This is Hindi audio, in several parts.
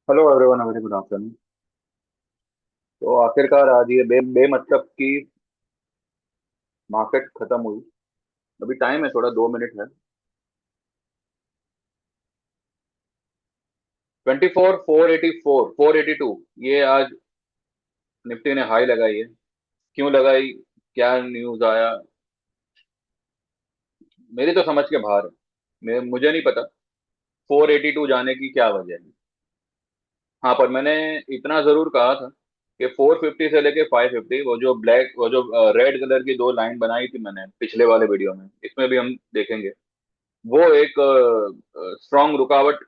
Hello everyone, very good afternoon. तो आखिरकार आज ये बेमतलब की मार्केट खत्म हुई। अभी टाइम है, थोड़ा 2 मिनट है। 24,484, 482। ये आज निफ्टी ने हाई लगाई है। क्यों लगाई? क्या न्यूज आया? मेरी तो समझ के बाहर है। मुझे नहीं पता 482 जाने की क्या वजह है। हाँ, पर मैंने इतना जरूर कहा था कि 450 से लेके 550, वो जो ब्लैक, वो जो रेड कलर की दो लाइन बनाई थी मैंने पिछले वाले वीडियो में, इसमें भी हम देखेंगे। वो एक स्ट्रांग रुकावट,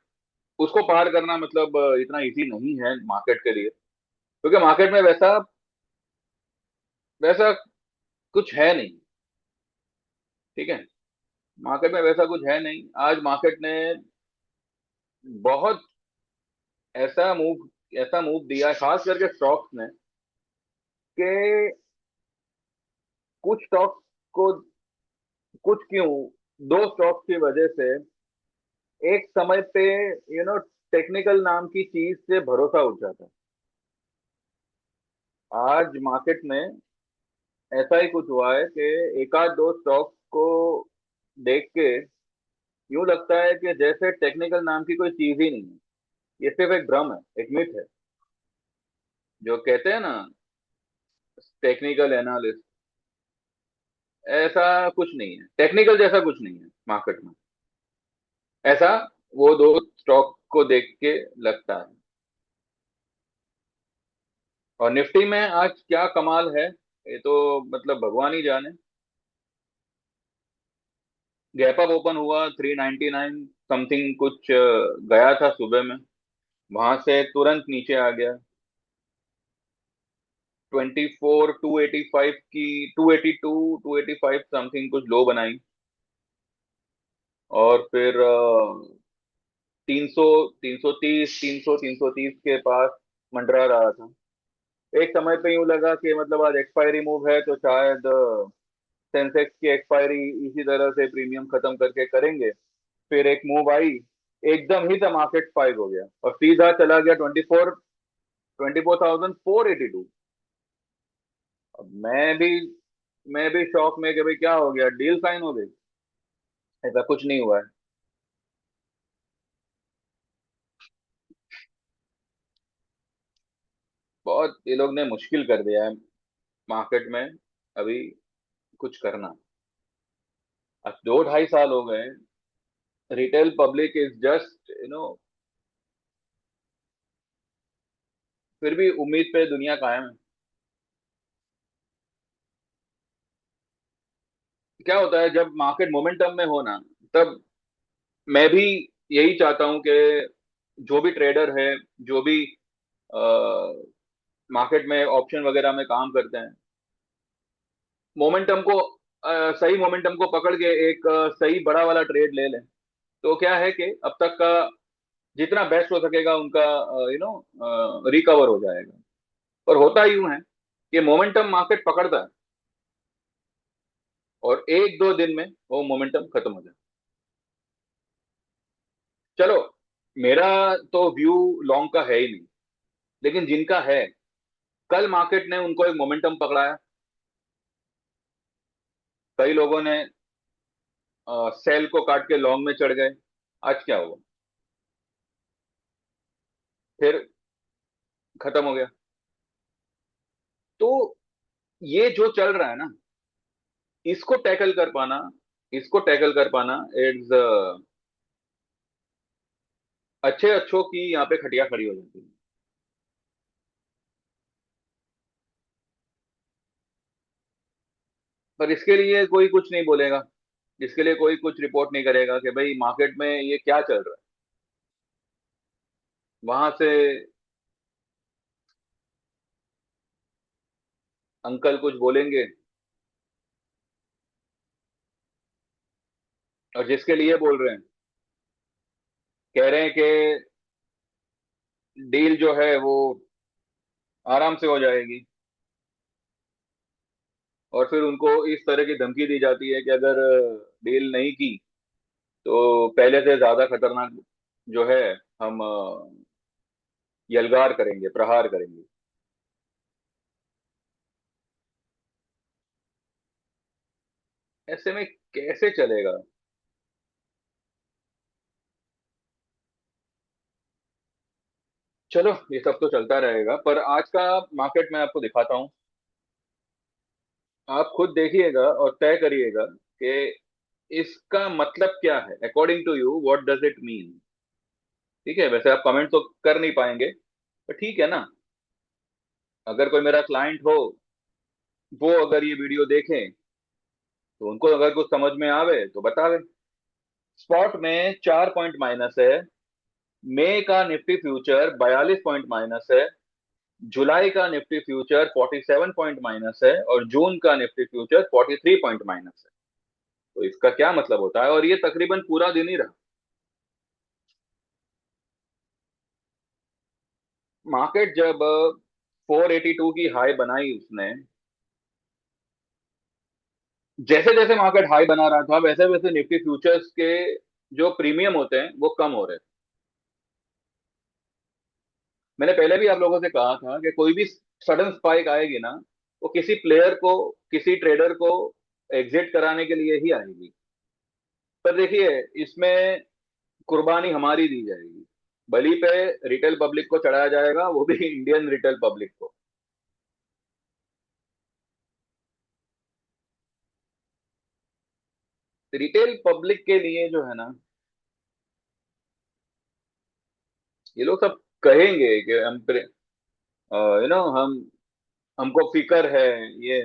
उसको पार करना मतलब इतना इजी नहीं है मार्केट के लिए, क्योंकि मार्केट में वैसा वैसा कुछ है नहीं। ठीक है, मार्केट में वैसा कुछ है नहीं। आज मार्केट ने बहुत ऐसा मूव दिया है, खास करके स्टॉक्स ने, कि कुछ स्टॉक्स को, कुछ क्यों, दो स्टॉक्स की वजह से एक समय पे टेक्निकल नाम की चीज से भरोसा उठ जाता है। आज मार्केट में ऐसा ही कुछ हुआ है कि एक आध दो स्टॉक्स को देख के यूं लगता है कि जैसे टेक्निकल नाम की कोई चीज ही नहीं है। ये सिर्फ एक भ्रम है, एक मिथ है। जो कहते हैं ना, टेक्निकल एनालिस्ट, ऐसा कुछ नहीं है, टेक्निकल जैसा कुछ नहीं है मार्केट में। ऐसा वो दो स्टॉक को देख के लगता है। और निफ्टी में आज क्या कमाल है, ये तो मतलब भगवान ही जाने। गैप अप ओपन हुआ 399 समथिंग कुछ, गया था सुबह में, वहां से तुरंत नीचे आ गया। 24,285 की, 282, 285 समथिंग कुछ लो बनाई। और फिर 300, 330, 330 के पास मंडरा रहा था। एक समय पे यूं लगा कि मतलब आज एक्सपायरी मूव है, तो शायद सेंसेक्स की एक्सपायरी इसी तरह से प्रीमियम खत्म करके करेंगे। फिर एक मूव आई, एकदम ही द मार्केट स्पाइक हो गया और सीधा चला गया 24,482। अब मैं भी शॉक में कि भाई क्या हो गया, डील साइन हो गई? ऐसा कुछ नहीं हुआ है। बहुत ये लोग ने मुश्किल कर दिया है मार्केट में अभी कुछ करना। अब 2 ढाई साल हो गए, रिटेल पब्लिक इज जस्ट फिर भी उम्मीद पे दुनिया कायम है। क्या होता है जब मार्केट मोमेंटम में हो ना, तब मैं भी यही चाहता हूं कि जो भी ट्रेडर है, जो भी मार्केट में ऑप्शन वगैरह में काम करते हैं, मोमेंटम को, सही मोमेंटम को पकड़ के एक सही बड़ा वाला ट्रेड ले लें। तो क्या है कि अब तक का जितना बेस्ट हो सकेगा उनका रिकवर हो जाएगा। और होता यूं है कि मोमेंटम मार्केट पकड़ता है और एक दो दिन में वो मोमेंटम खत्म हो जाए। चलो, मेरा तो व्यू लॉन्ग का है ही नहीं, लेकिन जिनका है, कल मार्केट ने उनको एक मोमेंटम पकड़ाया। कई लोगों ने सेल को काट के लॉन्ग में चढ़ गए। आज क्या हुआ? फिर खत्म हो गया। तो ये जो चल रहा है ना, इसको टैकल कर पाना, इसको टैकल कर पाना इट्स, अच्छे अच्छों की यहाँ पे खटिया खड़ी हो जाती है। पर इसके लिए कोई कुछ नहीं बोलेगा, इसके लिए कोई कुछ रिपोर्ट नहीं करेगा कि भाई मार्केट में ये क्या चल रहा है। वहां से अंकल कुछ बोलेंगे, और जिसके लिए बोल रहे हैं, कह रहे हैं कि डील जो है वो आराम से हो जाएगी। और फिर उनको इस तरह की धमकी दी जाती है कि अगर डील नहीं की तो पहले से ज्यादा खतरनाक जो है, हम यलगार करेंगे, प्रहार करेंगे। ऐसे में कैसे चलेगा? चलो, ये सब तो चलता रहेगा, पर आज का मार्केट मैं आपको दिखाता हूँ। आप खुद देखिएगा और तय करिएगा कि इसका मतलब क्या है, according to you what does it mean. ठीक है, वैसे आप कमेंट तो कर नहीं पाएंगे, पर ठीक है ना। अगर कोई मेरा क्लाइंट हो, वो अगर ये वीडियो देखें, तो उनको अगर कुछ समझ में आवे तो बतावे। स्पॉट में 4 पॉइंट माइनस है। मई का निफ्टी फ्यूचर 42 पॉइंट माइनस है। जुलाई का निफ्टी फ्यूचर 47 पॉइंट माइनस है, और जून का निफ्टी फ्यूचर 43 पॉइंट माइनस है। तो इसका क्या मतलब होता है? और ये तकरीबन पूरा दिन ही रहा। मार्केट जब 482 की हाई बनाई उसने, जैसे जैसे मार्केट हाई बना रहा था, वैसे वैसे निफ्टी फ्यूचर्स के जो प्रीमियम होते हैं वो कम हो रहे थे। मैंने पहले भी आप लोगों से कहा था कि कोई भी सडन स्पाइक आएगी ना, वो किसी प्लेयर को, किसी ट्रेडर को एग्जिट कराने के लिए ही आएगी। पर देखिए, इसमें कुर्बानी हमारी दी जाएगी। बलि पे रिटेल पब्लिक को चढ़ाया जाएगा, वो भी इंडियन रिटेल पब्लिक को। रिटेल पब्लिक के लिए जो है ना, ये लोग सब कहेंगे कि हम, हम, हमको फिक्र है। ये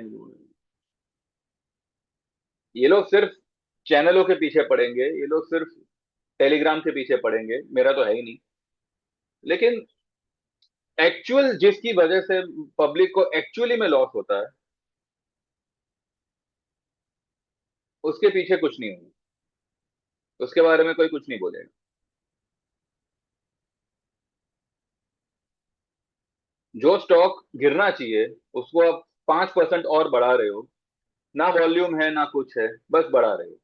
ये लोग सिर्फ चैनलों के पीछे पड़ेंगे, ये लोग सिर्फ टेलीग्राम के पीछे पड़ेंगे, मेरा तो है ही नहीं। लेकिन एक्चुअल जिसकी वजह से पब्लिक को एक्चुअली में लॉस होता है, उसके पीछे कुछ नहीं होगा, उसके बारे में कोई कुछ नहीं बोलेगा। जो स्टॉक गिरना चाहिए, उसको आप 5% और बढ़ा रहे हो। ना वॉल्यूम है ना कुछ है, बस बढ़ा रहे हो।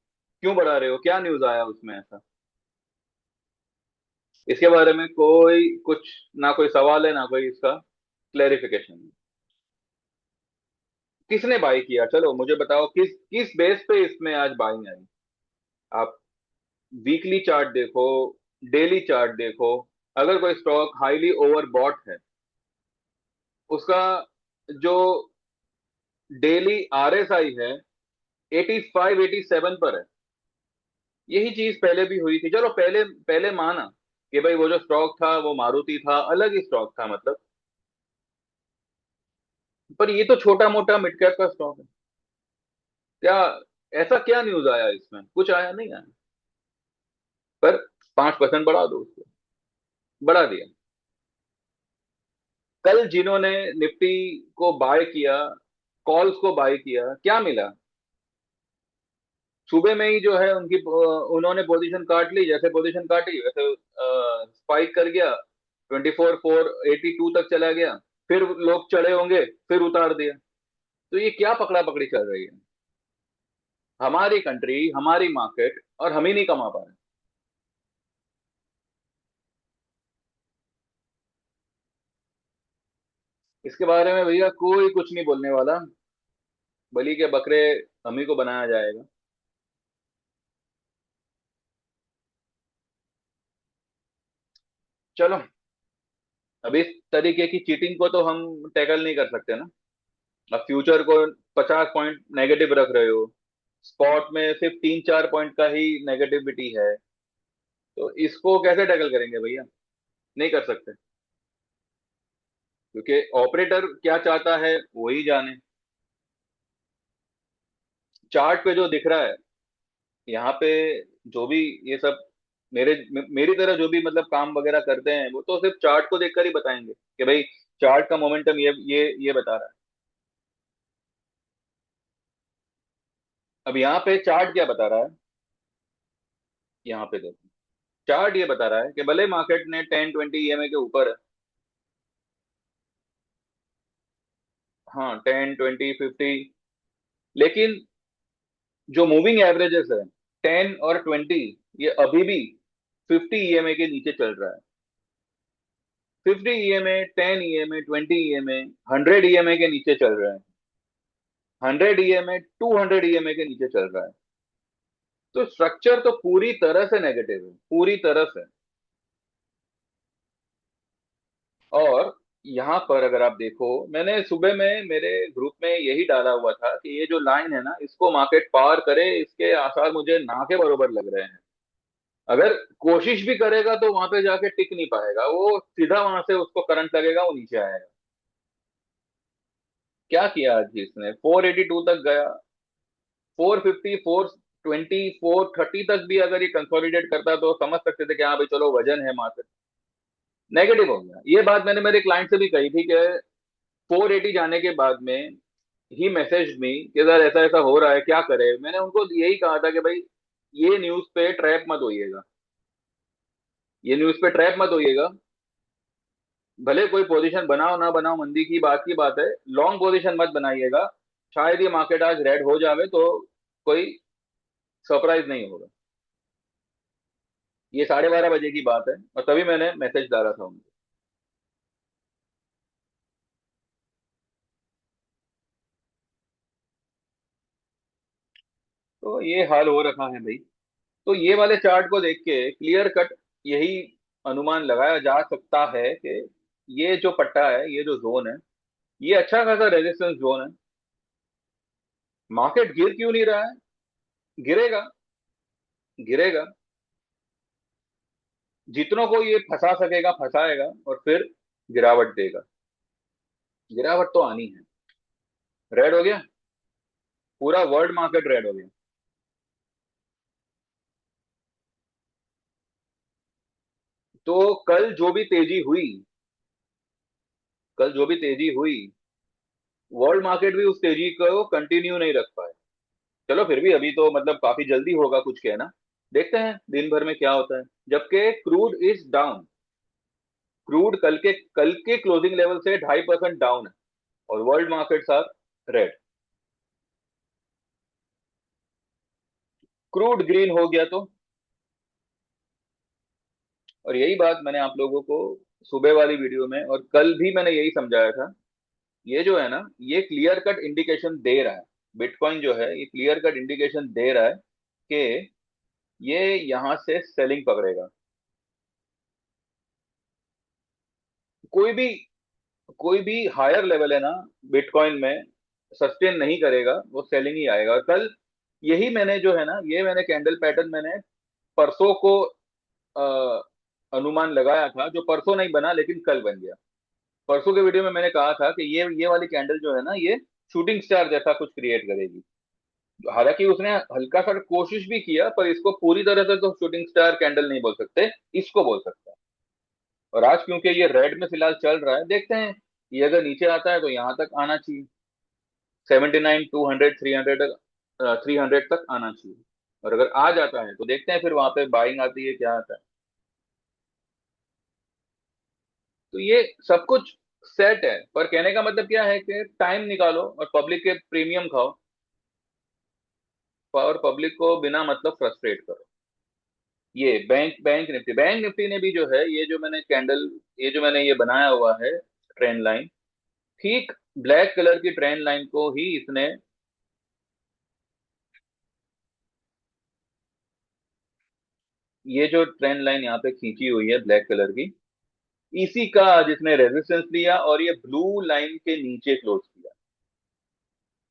क्यों बढ़ा रहे हो? क्या न्यूज आया उसमें ऐसा? इसके बारे में कोई कुछ, ना कोई सवाल है ना कोई इसका क्लेरिफिकेशन है। किसने बाई किया? चलो मुझे बताओ, किस किस बेस पे इसमें आज बाइंग आई? आप वीकली चार्ट देखो, डेली चार्ट देखो। अगर कोई स्टॉक हाईली ओवरबॉट है, उसका जो डेली आरएसआई है 85 87 पर है। यही चीज पहले भी हुई थी। चलो, पहले पहले माना कि भाई वो जो स्टॉक था वो मारुति था, अलग ही स्टॉक था मतलब। पर ये तो छोटा मोटा मिड कैप का स्टॉक है। क्या ऐसा क्या न्यूज आया इसमें? कुछ आया नहीं आया। पर 5% बढ़ा दो उसको, बढ़ा दिया। कल जिन्होंने निफ्टी को बाय किया, कॉल्स को बाय किया, क्या मिला? सुबह में ही जो है उनकी उन्होंने पोजीशन काट ली, जैसे पोजीशन काटी वैसे स्पाइक कर गया, 24,482 तक चला गया। फिर लोग चढ़े होंगे, फिर उतार दिया। तो ये क्या पकड़ा पकड़ी चल रही है? हमारी कंट्री, हमारी मार्केट, और हम ही नहीं कमा पा रहे। इसके बारे में भैया कोई कुछ नहीं बोलने वाला। बलि के बकरे हम ही को बनाया जाएगा। चलो, अब इस तरीके की चीटिंग को तो हम टैकल नहीं कर सकते ना। अब फ्यूचर को 50 पॉइंट नेगेटिव रख रहे हो, स्पॉट में सिर्फ 3 4 पॉइंट का ही नेगेटिविटी है, तो इसको कैसे टैकल करेंगे भैया? नहीं कर सकते, क्योंकि ऑपरेटर क्या चाहता है वही जाने। चार्ट पे जो दिख रहा है यहाँ पे, जो भी ये सब मेरे मेरी तरह जो भी मतलब काम वगैरह करते हैं, वो तो सिर्फ चार्ट को देखकर ही बताएंगे कि भाई चार्ट का मोमेंटम ये बता रहा है। अब यहाँ पे चार्ट क्या बता रहा है? यहाँ पे देखो, चार्ट ये बता रहा है कि भले मार्केट ने 10 20 ईएमए के ऊपर है। हाँ, 10 20 50, लेकिन जो मूविंग एवरेजेस है 10 और 20, ये अभी भी 50 ईएमए के नीचे चल रहा है। 50 ईएमए, 10 ईएमए, 20 ईएमए, 100 ईएमए के नीचे चल रहा है। 100 ईएमए, 200 ईएमए के नीचे चल रहा है। तो स्ट्रक्चर तो पूरी तरह से नेगेटिव है, पूरी तरह से। और यहाँ पर अगर आप देखो, मैंने सुबह में मेरे ग्रुप में यही डाला हुआ था कि ये जो लाइन है ना, इसको मार्केट पार करे, इसके आसार मुझे ना के बरोबर लग रहे हैं। अगर कोशिश भी करेगा तो वहां पे जाके टिक नहीं पाएगा, वो सीधा वहां से उसको करंट लगेगा, वो नीचे आएगा। क्या किया आज भी इसने, 482 तक गया। 450, 420, 430 तक भी अगर ये कंसोलिडेट करता तो समझ सकते थे कि हाँ भाई चलो वजन है मार्केट। नेगेटिव हो गया। ये बात मैंने मेरे क्लाइंट से भी कही थी कि 480 जाने के बाद में ही मैसेज मी कि सर ऐसा ऐसा हो रहा है, क्या करे। मैंने उनको यही कहा था कि भाई ये न्यूज पे ट्रैप मत होइएगा, ये न्यूज पे ट्रैप मत होइएगा। भले कोई पोजीशन बनाओ ना बनाओ, मंदी की बात है, लॉन्ग पोजीशन मत बनाइएगा। शायद ये मार्केट आज रेड हो जावे तो कोई सरप्राइज नहीं होगा। ये 12:30 बजे की बात है, और तभी मैंने मैसेज डाला था उनको। तो ये हाल हो रखा है भाई। तो ये वाले चार्ट को देख के क्लियर कट यही अनुमान लगाया जा सकता है कि ये जो पट्टा है, ये जो जोन है, ये अच्छा खासा रेजिस्टेंस जोन है। मार्केट गिर क्यों नहीं रहा है? गिरेगा, गिरेगा। जितनों को ये फंसा सकेगा फंसाएगा, और फिर गिरावट देगा। गिरावट तो आनी है। रेड हो गया, पूरा वर्ल्ड मार्केट रेड हो गया। तो कल जो भी तेजी हुई, कल जो भी तेजी हुई, वर्ल्ड मार्केट भी उस तेजी को कंटिन्यू नहीं रख पाए। चलो फिर भी अभी तो मतलब काफी जल्दी होगा कुछ कहना। देखते हैं दिन भर में क्या होता है। जबकि क्रूड इज डाउन। क्रूड कल के क्लोजिंग लेवल से 2.5% डाउन है, और world markets are red. Crude green हो गया तो। और यही बात मैंने आप लोगों को सुबह वाली वीडियो में और कल भी मैंने यही समझाया था। ये जो है ना, ये क्लियर कट इंडिकेशन दे रहा है। बिटकॉइन जो है, ये क्लियर कट इंडिकेशन दे रहा है कि ये यहां से सेलिंग पकड़ेगा। कोई भी कोई भी हायर लेवल है ना बिटकॉइन में, सस्टेन नहीं करेगा, वो सेलिंग ही आएगा। और कल यही मैंने जो है ना, ये मैंने कैंडल पैटर्न मैंने परसों को अ, अनुमान लगाया था, जो परसों नहीं बना लेकिन कल बन गया। परसों के वीडियो में मैंने कहा था कि ये वाली कैंडल जो है ना, ये शूटिंग स्टार जैसा कुछ क्रिएट करेगी। हालांकि उसने हल्का सा कोशिश भी किया, पर इसको पूरी तरह से तो शूटिंग स्टार कैंडल नहीं बोल सकते, इसको बोल सकते हैं। और आज क्योंकि ये रेड में फिलहाल चल रहा है, देखते हैं ये अगर नीचे आता है तो यहाँ तक आना चाहिए। 79, 200, 300, 300 तक आना चाहिए। और अगर आ जाता है तो देखते हैं फिर वहां पे बाइंग आती है, क्या आता है। तो ये सब कुछ सेट है, पर कहने का मतलब क्या है कि टाइम निकालो और पब्लिक के प्रीमियम खाओ, और पब्लिक को बिना मतलब फ्रस्ट्रेट करो। ये बैंक निफ्टी ने भी जो है, ये जो मैंने कैंडल, ये जो मैंने ये बनाया हुआ है ट्रेंड लाइन, ठीक ब्लैक कलर की ट्रेंड लाइन को ही इसने, ये जो ट्रेंड लाइन यहाँ पे खींची हुई है ब्लैक कलर की, इसी का आज इसने रेजिस्टेंस लिया और ये ब्लू लाइन के नीचे क्लोज किया।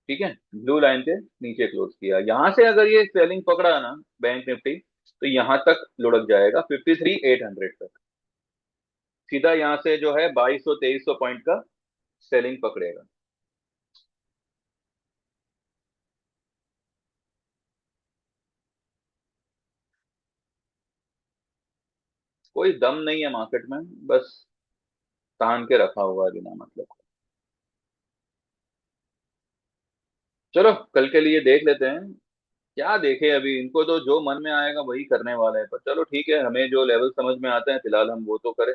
ठीक है, ब्लू लाइन के नीचे क्लोज किया। यहां से अगर ये सेलिंग पकड़ा ना बैंक निफ्टी, तो यहां तक लुढ़क जाएगा 53,800 तक। सीधा यहाँ से जो है 2200 2300 पॉइंट का सेलिंग पकड़ेगा। कोई दम नहीं है मार्केट में, बस तान के रखा हुआ है बिना मतलब। चलो कल के लिए देख लेते हैं। क्या देखे, अभी इनको तो जो मन में आएगा वही करने वाले हैं। पर चलो ठीक है, हमें जो लेवल समझ में आते हैं फिलहाल हम वो तो करें।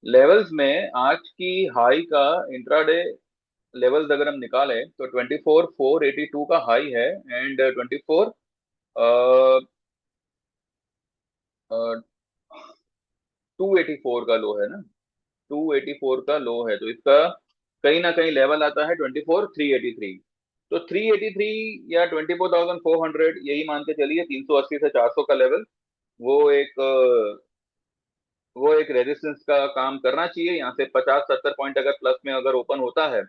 लेवल्स में आज की हाई का इंट्राडे लेवल्स अगर हम निकालें तो 24,482 का हाई है, एंड 24, 284 का लो है ना, 284 का लो है, तो इसका कहीं ना कहीं लेवल आता है 24,383। तो 383 या 24,400 यही मान के चलिए, 380 से 400 का लेवल, वो एक वो एक रेजिस्टेंस का काम करना चाहिए। यहाँ से 50-70 पॉइंट अगर प्लस में अगर ओपन होता है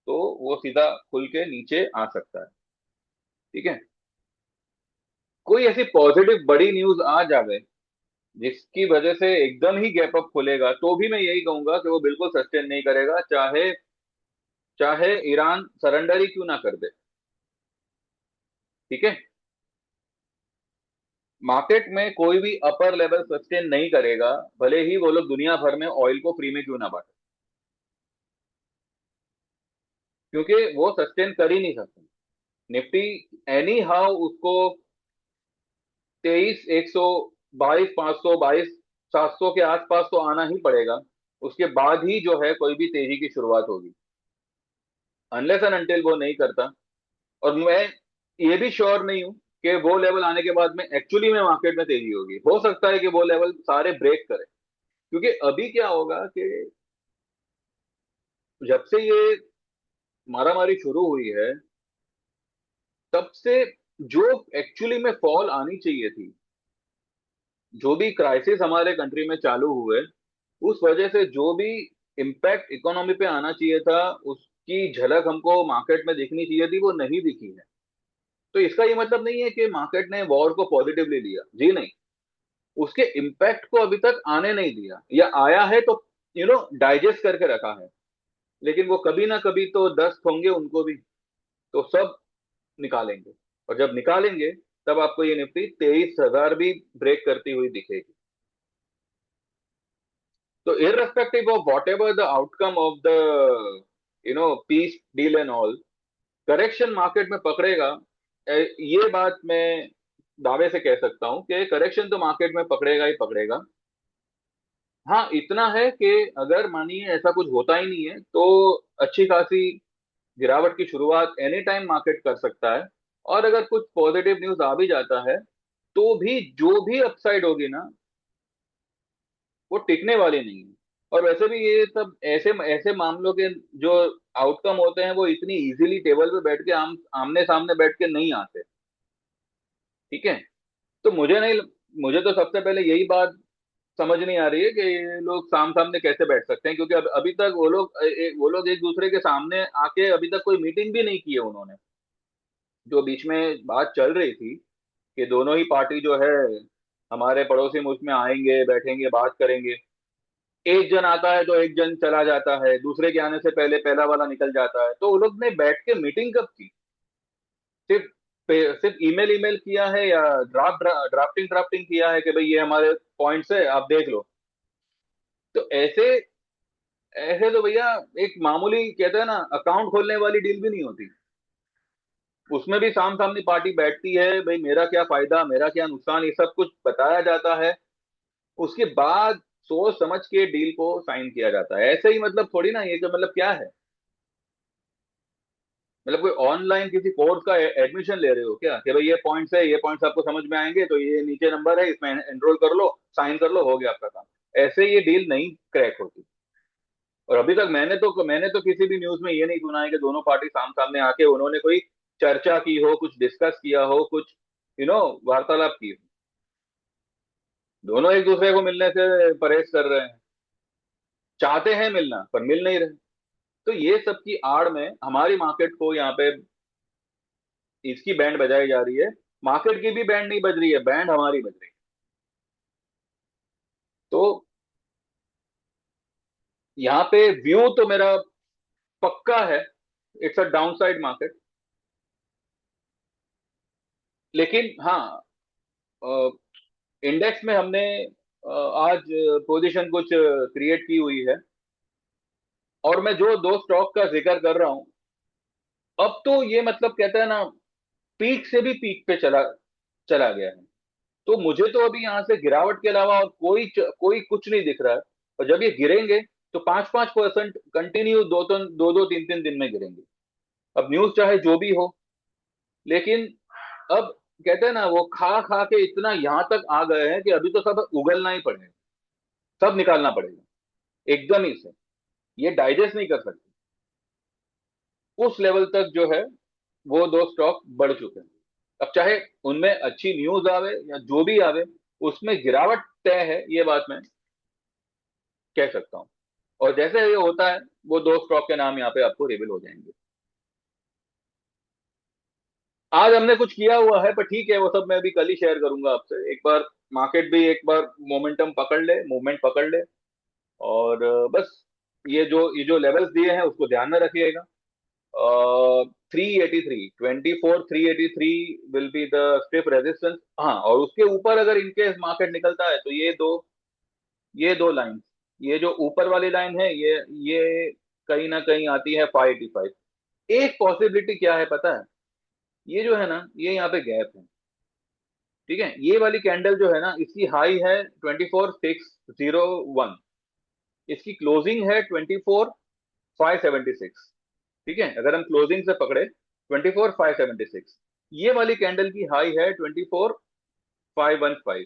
तो वो सीधा खुल के नीचे आ सकता है। ठीक है, कोई ऐसी पॉजिटिव बड़ी न्यूज आ जावे जिसकी वजह से एकदम ही गैप अप खुलेगा, तो भी मैं यही कहूंगा कि वो बिल्कुल सस्टेन नहीं करेगा, चाहे चाहे ईरान सरेंडर ही क्यों ना कर दे। ठीक है, मार्केट में कोई भी अपर लेवल सस्टेन नहीं करेगा, भले ही वो लोग दुनिया भर में ऑयल को फ्री में क्यों ना बांटे, क्योंकि वो सस्टेन कर ही नहीं सकते। निफ्टी एनी हाउ उसको 23,122, 22,500, 22,700 के आसपास तो आना ही पड़ेगा। उसके बाद ही जो है कोई भी तेजी की शुरुआत होगी, अनलेस एंड अनटिल वो नहीं करता। और मैं ये भी श्योर नहीं हूं कि वो लेवल आने के बाद में एक्चुअली में मार्केट में तेजी होगी। हो सकता है कि वो लेवल सारे ब्रेक करे, क्योंकि अभी क्या होगा कि जब से ये मारामारी शुरू हुई है, तब से जो एक्चुअली में फॉल आनी चाहिए थी, जो भी क्राइसिस हमारे कंट्री में चालू हुए, उस वजह से जो भी इम्पैक्ट इकोनॉमी पे आना चाहिए था, उसकी झलक हमको मार्केट में दिखनी चाहिए थी, वो नहीं दिखी है। तो इसका ये मतलब नहीं है कि मार्केट ने वॉर को पॉजिटिवली लिया, जी नहीं। उसके इम्पैक्ट को अभी तक आने नहीं दिया, या आया है तो डाइजेस्ट करके रखा है। लेकिन वो कभी ना कभी तो दस्त होंगे उनको भी, तो सब निकालेंगे। और जब निकालेंगे, तब आपको ये निफ्टी 23,000 भी ब्रेक करती हुई दिखेगी। तो irrespective of whatever the outcome of the peace deal and all, correction market में पकड़ेगा। ये बात मैं दावे से कह सकता हूं कि करेक्शन तो मार्केट में पकड़ेगा ही पकड़ेगा। हाँ, इतना है कि अगर मानिए ऐसा कुछ होता ही नहीं है, तो अच्छी खासी गिरावट की शुरुआत एनी टाइम मार्केट कर सकता है। और अगर कुछ पॉजिटिव न्यूज आ भी जाता है, तो भी जो भी अपसाइड होगी ना, वो टिकने वाली नहीं है। और वैसे भी ये सब ऐसे ऐसे मामलों के जो आउटकम होते हैं, वो इतनी इजीली टेबल पे बैठ के आमने सामने बैठ के नहीं आते। ठीक है, तो मुझे तो सबसे पहले यही बात समझ नहीं आ रही है कि ये लोग साम सामने कैसे बैठ सकते हैं, क्योंकि अभी तक वो लोग एक दूसरे के सामने आके अभी तक कोई मीटिंग भी नहीं की है उन्होंने। जो बीच में बात चल रही थी कि दोनों ही पार्टी जो है हमारे पड़ोसी मुल्क में आएंगे, बैठेंगे, बात करेंगे, एक जन आता है तो एक जन चला जाता है, दूसरे के आने से पहले पहला वाला निकल जाता है। तो वो लोग ने बैठ के मीटिंग कब की? सिर्फ सिर्फ ईमेल ईमेल किया है, या ड्राफ्टिंग ड्राफ्टिंग किया है कि भाई ये हमारे पॉइंट्स है, आप देख लो। तो ऐसे ऐसे तो भैया, एक मामूली कहते हैं ना, अकाउंट खोलने वाली डील भी नहीं होती। उसमें भी साम सामने पार्टी बैठती है, भाई मेरा क्या फायदा, मेरा क्या नुकसान, ये सब कुछ बताया जाता है। उसके बाद सोच समझ के डील को साइन किया जाता है। ऐसे ही मतलब थोड़ी ना, ये जो मतलब क्या है, मतलब कोई ऑनलाइन किसी कोर्स का एडमिशन ले रहे हो क्या, कि भाई ये पॉइंट्स है, ये पॉइंट्स आपको समझ में आएंगे, तो ये नीचे नंबर है, इसमें एनरोल कर लो, साइन कर लो, हो गया आपका काम। ऐसे ये डील नहीं क्रैक होती। और अभी तक मैंने तो किसी भी न्यूज में ये नहीं सुना है कि दोनों पार्टी साम सामने आके उन्होंने कोई चर्चा की हो, कुछ डिस्कस किया हो, कुछ वार्तालाप की हो। दोनों एक दूसरे को मिलने से परहेज कर रहे हैं, चाहते हैं मिलना पर मिल नहीं रहे। तो ये सब की आड़ में हमारी मार्केट को यहाँ पे इसकी बैंड बजाई जा रही है। मार्केट की भी बैंड नहीं बज रही है, बैंड हमारी बज रही है। तो यहाँ पे व्यू तो मेरा पक्का है, इट्स अ डाउनसाइड मार्केट। लेकिन हाँ, इंडेक्स में हमने आज पोजीशन कुछ क्रिएट की हुई है। और मैं जो दो स्टॉक का जिक्र कर रहा हूं, अब तो ये मतलब कहते हैं ना, पीक से भी पीक पे चला चला गया है। तो मुझे तो अभी यहाँ से गिरावट के अलावा और कोई कुछ नहीं दिख रहा है। और जब ये गिरेंगे, तो 5-5% कंटिन्यू दो दो तीन तीन दिन में गिरेंगे। अब न्यूज चाहे जो भी हो, लेकिन अब कहते हैं ना, वो खा खा के इतना यहाँ तक आ गए हैं कि अभी तो सब उगलना ही पड़ेगा। सब निकालना पड़ेगा एकदम ही से, ये डाइजेस्ट नहीं कर सकते। उस लेवल तक जो है वो दो स्टॉक बढ़ चुके हैं। अब चाहे उनमें अच्छी न्यूज आवे या जो भी आवे, उसमें गिरावट तय है, ये बात मैं कह सकता हूँ। और जैसे ये होता है, वो दो स्टॉक के नाम यहाँ पे आपको रिवील हो जाएंगे। आज हमने कुछ किया हुआ है, पर ठीक है, वो सब मैं अभी कल ही शेयर करूंगा आपसे। एक बार मार्केट भी एक बार मोमेंटम पकड़ ले, मूवमेंट पकड़ ले, और बस ये जो लेवल्स दिए हैं उसको ध्यान में रखिएगा। 383, 24,383 will be the stiff resistance. हाँ, और उसके ऊपर अगर इनकेस मार्केट निकलता है तो ये दो लाइन, ये जो ऊपर वाली लाइन है, ये कहीं ना कहीं आती है 585। एक पॉसिबिलिटी क्या है पता है? ये जो है ना, ये यहाँ पे गैप है। ठीक है, ये वाली कैंडल जो है ना, इसकी हाई है 24,601, इसकी क्लोजिंग है 24,576। ठीक है, अगर हम क्लोजिंग से पकड़े 24,576, ये वाली कैंडल की हाई है 24,515।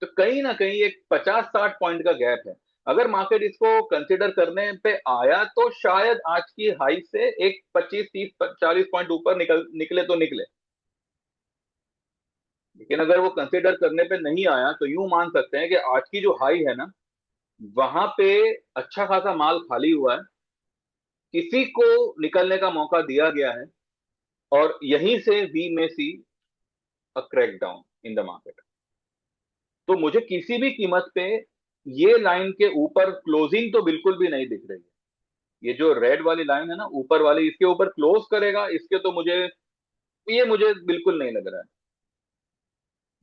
तो कहीं ना कहीं एक 50-60 पॉइंट का गैप है। अगर मार्केट इसको कंसिडर करने पे आया तो शायद आज की हाई से एक 25, 30, 40 पॉइंट ऊपर निकले तो निकले। लेकिन अगर वो कंसिडर करने पे नहीं आया तो यूं मान सकते हैं कि आज की जो हाई है ना, वहां पे अच्छा खासा माल खाली हुआ है, किसी को निकलने का मौका दिया गया है, और यहीं से we may see a crackdown in the market. तो मुझे किसी भी कीमत पे ये लाइन के ऊपर क्लोजिंग तो बिल्कुल भी नहीं दिख रही है। ये जो रेड वाली लाइन है ना ऊपर वाली, इसके ऊपर क्लोज करेगा, इसके तो मुझे बिल्कुल नहीं लग रहा है।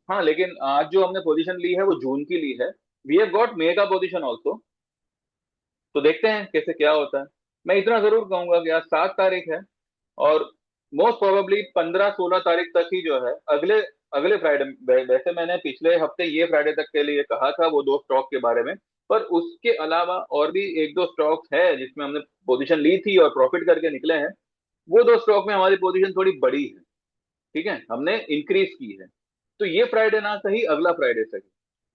हाँ, लेकिन आज जो हमने पोजीशन ली है वो जून की ली है। वी हैव गॉट मे का पोजीशन ऑल्सो। तो देखते हैं कैसे क्या होता है। मैं इतना जरूर कहूंगा कि आज 7 तारीख है, और मोस्ट प्रोबेबली 15-16 तारीख तक ही जो है, अगले अगले फ्राइडे, वैसे मैंने पिछले हफ्ते ये फ्राइडे तक के लिए कहा था वो दो स्टॉक के बारे में, पर उसके अलावा और भी एक दो स्टॉक्स है जिसमें हमने पोजीशन ली थी और प्रॉफिट करके निकले हैं। वो दो स्टॉक में हमारी पोजीशन थोड़ी बड़ी है। ठीक है, हमने इंक्रीज की है। तो ये फ्राइडे ना सही, अगला फ्राइडे सही,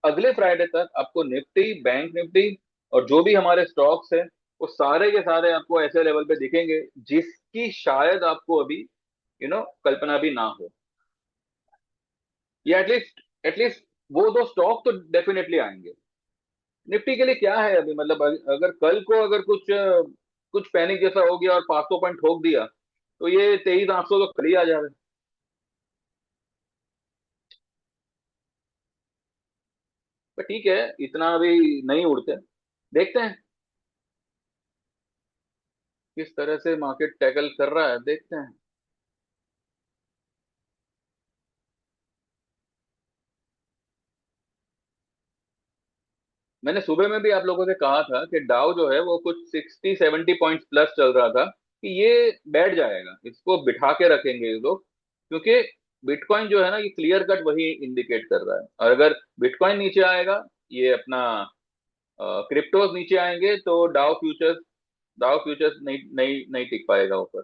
अगले फ्राइडे तक आपको निफ्टी, बैंक निफ्टी और जो भी हमारे स्टॉक्स है, वो सारे के सारे आपको ऐसे लेवल पे दिखेंगे जिसकी शायद आपको अभी कल्पना भी ना हो। या एटलीस्ट वो दो स्टॉक तो डेफिनेटली आएंगे। निफ्टी के लिए क्या है अभी, मतलब अगर कल को अगर कुछ पैनिक जैसा हो गया और 500 पॉइंट ठोक दिया, तो ये 23,800 तो कल ही आ जाए। पर ठीक है, इतना अभी नहीं उड़ते। देखते हैं किस तरह से मार्केट टैकल कर रहा है, देखते हैं। मैंने सुबह में भी आप लोगों से कहा था कि डाउ जो है वो कुछ 60-70 पॉइंट प्लस चल रहा था, कि ये बैठ जाएगा, इसको बिठा के रखेंगे ये लोग। क्योंकि बिटकॉइन जो है ना, ये क्लियर कट वही इंडिकेट कर रहा है। और अगर बिटकॉइन नीचे आएगा, ये अपना क्रिप्टोज नीचे आएंगे, तो डाउ फ्यूचर्स नहीं नहीं नहीं टिक पाएगा ऊपर।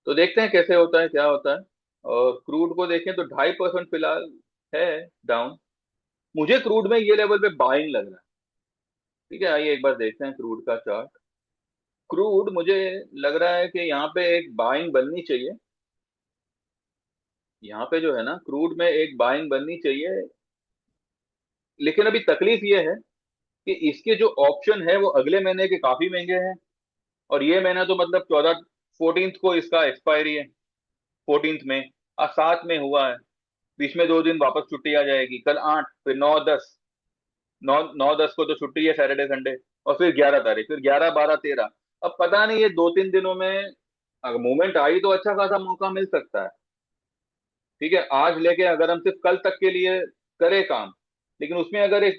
तो देखते हैं कैसे होता है, क्या होता है। और क्रूड को देखें तो 2.5% फिलहाल है डाउन। मुझे क्रूड में ये लेवल पे बाइंग लग रहा है। ठीक है, आइए एक बार देखते हैं क्रूड का चार्ट। क्रूड मुझे लग रहा है कि यहाँ पे एक बाइंग बननी चाहिए। यहाँ पे जो है ना, क्रूड में एक बाइंग बननी चाहिए। लेकिन अभी तकलीफ ये है कि इसके जो ऑप्शन है वो अगले महीने के काफी महंगे हैं। और ये महीना तो मतलब 14th को इसका एक्सपायरी है, 14th में। आज 7 में हुआ है, बीच में 2 दिन वापस छुट्टी आ जाएगी, कल 8, फिर 9-10। 9-10 को तो छुट्टी है, सैटरडे संडे। और फिर 11 तारीख, फिर 11, 12, 13। अब पता नहीं ये 2-3 दिनों में अगर मूवमेंट आई तो अच्छा खासा मौका मिल सकता है। ठीक है, आज लेके अगर हम सिर्फ कल तक के लिए करें काम, लेकिन उसमें अगर एक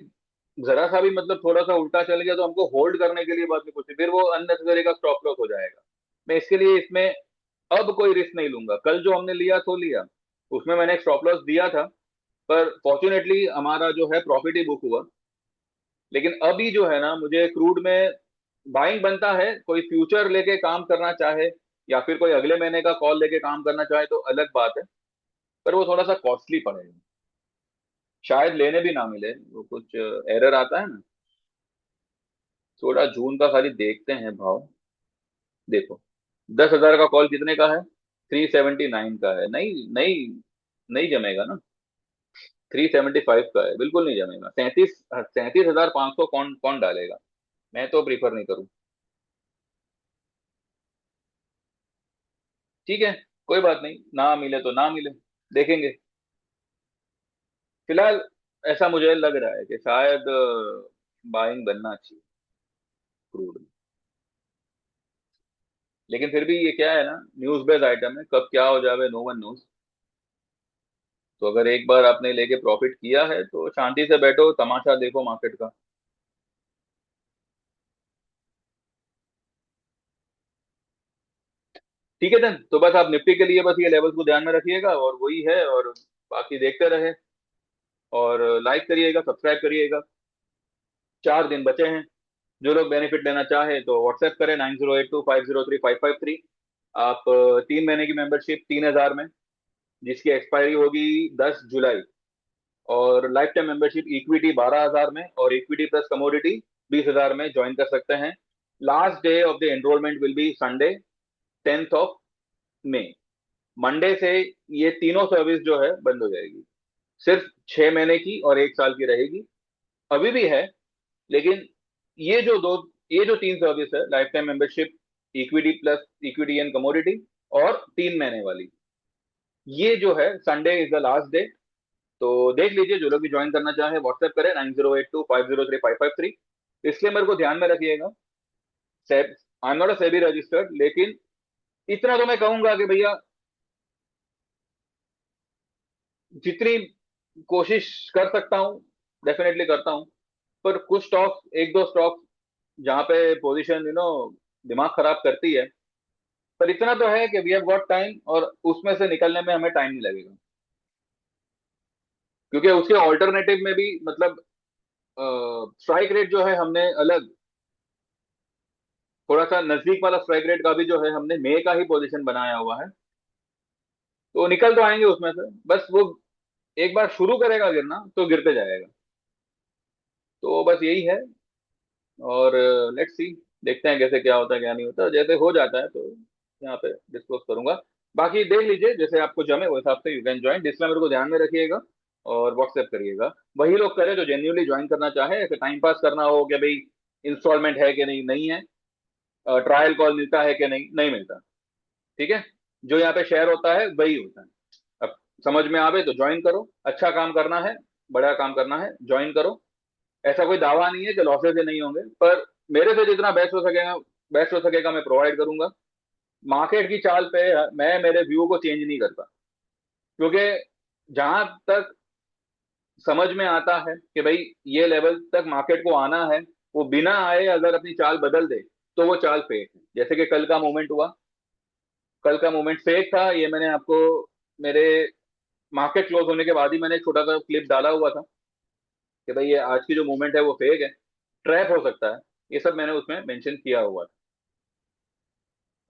जरा सा भी मतलब थोड़ा सा उल्टा चल गया तो हमको होल्ड करने के लिए बाद में कुछ नहीं, फिर वो अननेसेसरी का स्टॉप लॉस हो जाएगा। मैं इसके लिए इसमें अब कोई रिस्क नहीं लूंगा। कल जो हमने लिया तो लिया, उसमें मैंने एक स्टॉप लॉस दिया था, पर फॉर्चुनेटली हमारा जो है प्रॉफिट ही बुक हुआ। लेकिन अभी जो है ना, मुझे क्रूड में बाइंग बनता है, कोई फ्यूचर लेके काम करना चाहे या फिर कोई अगले महीने का कॉल लेके काम करना चाहे तो अलग बात है, पर वो थोड़ा सा कॉस्टली पड़ेगा। शायद लेने भी ना मिले, वो कुछ एरर आता है ना। थोड़ा जून का खाली देखते हैं भाव। देखो, 10,000 का कॉल कितने का है? 379 का है। नहीं नहीं, नहीं जमेगा ना। 375 का है, बिल्कुल नहीं जमेगा। 37,500 कौन कौन डालेगा? मैं तो प्रीफर नहीं करूँ। ठीक है, कोई बात नहीं, ना मिले तो ना मिले, देखेंगे। फिलहाल ऐसा मुझे लग रहा है कि शायद बाइंग बनना चाहिए क्रूड। लेकिन फिर भी ये क्या है ना, न्यूज बेस्ड आइटम है, कब क्या हो जाए नो वन नोज। तो अगर एक बार आपने लेके प्रॉफिट किया है तो शांति से बैठो, तमाशा देखो मार्केट का। ठीक है देन, तो बस आप निफ्टी के लिए बस ये लेवल्स को ध्यान में रखिएगा, और वही है। और बाकी देखते रहे, और लाइक करिएगा, सब्सक्राइब करिएगा। 4 दिन बचे हैं। जो लोग बेनिफिट लेना चाहे तो व्हाट्सएप करें 9082503553। आप 3 महीने की मेंबरशिप 3,000 में, जिसकी एक्सपायरी होगी 10 जुलाई। और लाइफ टाइम मेंबरशिप इक्विटी 12,000 में, और इक्विटी प्लस कमोडिटी 20,000 में ज्वाइन कर सकते हैं। Last day of the enrolment will be Sunday 10th of May। Monday से ये तीनों सर्विस जो है बंद हो जाएगी। सिर्फ 6 महीने की और 1 साल की रहेगी। अभी भी है, लेकिन ये जो दो ये जो 3 सर्विस है, life time membership, equity plus equity and commodity, और 3 महीने वाली, ये जो है Sunday is the last day. तो देख लीजिए, जो लोग भी ज्वाइन करना चाहे व्हाट्सएप करें 9082503553। इसलिए मेरे को ध्यान में रखिएगा, I am not a SEBI registered, लेकिन इतना तो मैं कहूंगा कि भैया, जितनी कोशिश कर सकता हूँ डेफिनेटली करता हूँ। पर कुछ स्टॉक, एक दो स्टॉक जहाँ पे पोजीशन दिमाग खराब करती है। पर इतना तो है कि वी हैव गॉट टाइम, और उसमें से निकलने में हमें टाइम नहीं लगेगा। क्योंकि उसके ऑल्टरनेटिव में भी मतलब स्ट्राइक रेट जो है हमने अलग, थोड़ा सा नजदीक वाला स्ट्राइक रेट का भी जो है हमने मे का ही पोजीशन बनाया हुआ है। तो निकल तो आएंगे उसमें से, बस वो एक बार शुरू करेगा गिरना तो गिरते जाएगा। तो बस यही है। और लेट्स सी, देखते हैं कैसे क्या होता है क्या नहीं होता। जैसे हो जाता है तो यहाँ पे डिस्कस करूंगा। बाकी देख लीजिए, जैसे आपको जमे वो हिसाब से यू कैन ज्वाइन। डिस्क्लेमर को ध्यान में रखिएगा, और व्हाट्सएप करिएगा। वही लोग करें जो जेन्युइनली ज्वाइन करना चाहे, ऐसे टाइम पास करना हो कि भाई इंस्टॉलमेंट है कि नहीं, नहीं है, ट्रायल कॉल मिलता है कि नहीं, नहीं मिलता। ठीक है, जो यहाँ पे शेयर होता है वही होता है। अब समझ में आवे तो ज्वाइन करो, अच्छा काम करना है, बड़ा काम करना है, ज्वाइन करो। ऐसा कोई दावा नहीं है कि लॉसेस ही नहीं होंगे, पर मेरे से जितना बेस्ट हो सकेगा मैं प्रोवाइड करूंगा। मार्केट की चाल पे मैं मेरे व्यू को चेंज नहीं करता, क्योंकि जहां तक समझ में आता है कि भाई ये लेवल तक मार्केट को आना है, वो बिना आए अगर अपनी चाल बदल दे तो वो चाल फेक है। जैसे कि कल का मूवमेंट हुआ, कल का मूवमेंट फेक था, ये मैंने आपको मेरे मार्केट क्लोज होने के बाद ही मैंने एक छोटा सा क्लिप डाला हुआ था कि भाई ये आज की जो मूवमेंट है वो फेक है, ट्रैप हो सकता है। ये सब मैंने उसमें मेंशन किया हुआ था।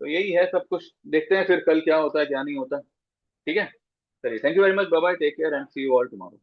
तो यही है सब कुछ, देखते हैं फिर कल क्या होता है क्या नहीं होता। ठीक है, चलिए, thank you very much, bye bye, take care and see you all tomorrow.